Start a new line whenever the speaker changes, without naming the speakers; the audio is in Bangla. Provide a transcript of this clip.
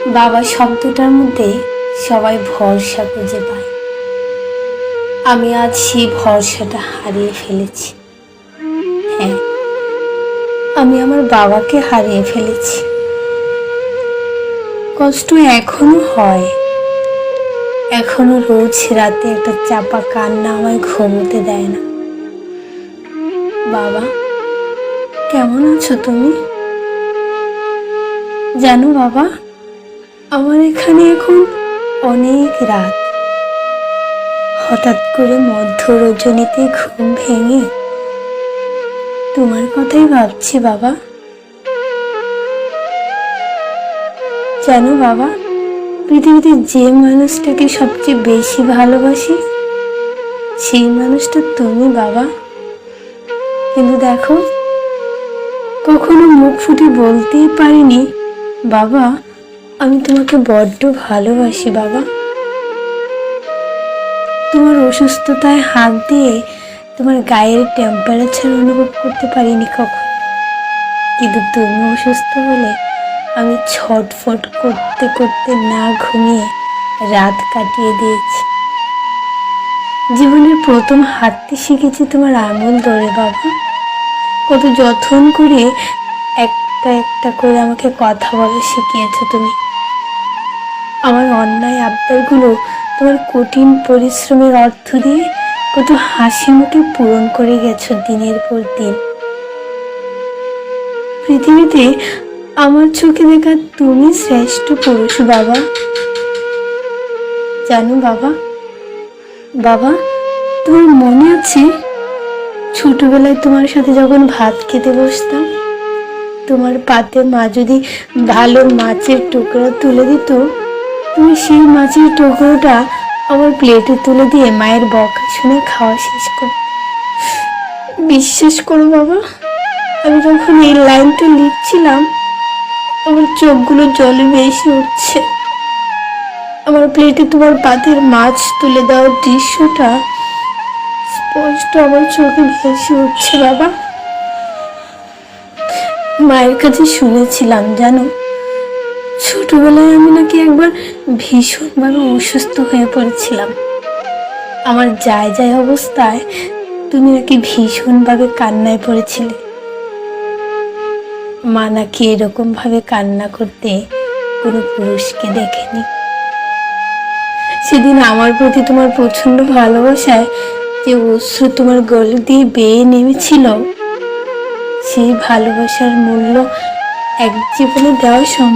বাবা শব্দটার মধ্যে সবাই ভরসা খুঁজে পায়। আমি আজ সেই ভরসাটা হারিয়ে ফেলেছি। হ্যাঁ, আমি আমার বাবাকে হারিয়ে ফেলেছি। কষ্ট এখনো হয়, এখনো রোজ রাতে একটা চাপা কান্না আমায় ঘুমোতে দেয় না। বাবা, কেমন আছো তুমি? জানো বাবা, আমার এখানে এখন অনেক রাত। হঠাৎ করে মধ্য রজনীতে ঘুম ভেঙে তোমার কথাই ভাবছি বাবা। জানো বাবা, পৃথিবীতে যে মানুষটাকে সবচেয়ে বেশি ভালোবাসি সেই মানুষটা তুমি বাবা। কিন্তু দেখো, কখনো মুখ ফুটে বলতেই পারিনি বাবা, আমি তোমাকে বড্ড ভালোবাসি বাবা। তোমার অসুস্থতায় হাত দিয়ে তোমার গায়ের টেম্পারেচার অনুভব করতে পারিনি কখন, কিন্তু তুমি অসুস্থ বলে আমি ছটফট করতে করতে না ঘুমিয়ে রাত কাটিয়ে দিয়েছি। জীবনের প্রথম হাঁটতে শিখেছি তোমার আঙুল ধরে বাবা। কত যত্ন করে একটা একটা করে আমাকে কথা বলা শিখিয়েছো তুমি। আমার অন্যায় আবদারগুলো তোমার কঠিন পরিশ্রমের অর্থ দিয়ে কত হাসি মুখে পূরণ করে গেছো দিনের পর দিন। পৃথিবীতে আমার চোখে দেখা তুমি শ্রেষ্ঠ পুরুষ বাবা। জানো বাবা, বাবা তোমার মনে আছে ছোটবেলায় তোমার সাথে যখন ভাত খেতে বসতাম, তোমার পাতে মা যদি ভালো মাছের টুকরো তুলে দিত, তুমি সেই মাছের টুকরোটা আমার প্লেটে তুলে দিয়ে মায়ের বকা শুনে খাওয়া শেষ কর। বিশ্বাস করো বাবা, আমি যখন এই লাইনটা লিখছিলাম আমার চোখগুলো জলে ভেসে উঠছে। আমার প্লেটে তোমার পাতের মাছ তুলে দেওয়ার দৃশ্যটা স্পষ্ট আমার চোখে ভেসে উঠছে বাবা। মায়ের কাছে শুনেছিলাম জানো, ছোটবেলায় আমি নাকি একবার ভীষণভাবে অসুস্থ হয়ে পড়েছিলাম। আমার যায় যায় অবস্থায় তুমি নাকি ভীষণভাবে কান্নায় পড়েছিলে। মা নাকি এরকম ভাবে কান্না করতে কোনো পুরুষকে দেখেনি। সেদিন আমার প্রতি তোমার প্রচন্ড ভালোবাসায় যে অশ্রু তোমার গলে দিয়ে বেয়ে নেমেছিল, সেই ভালোবাসার মূল্য এক জীবনে দেওয়া সম্ভব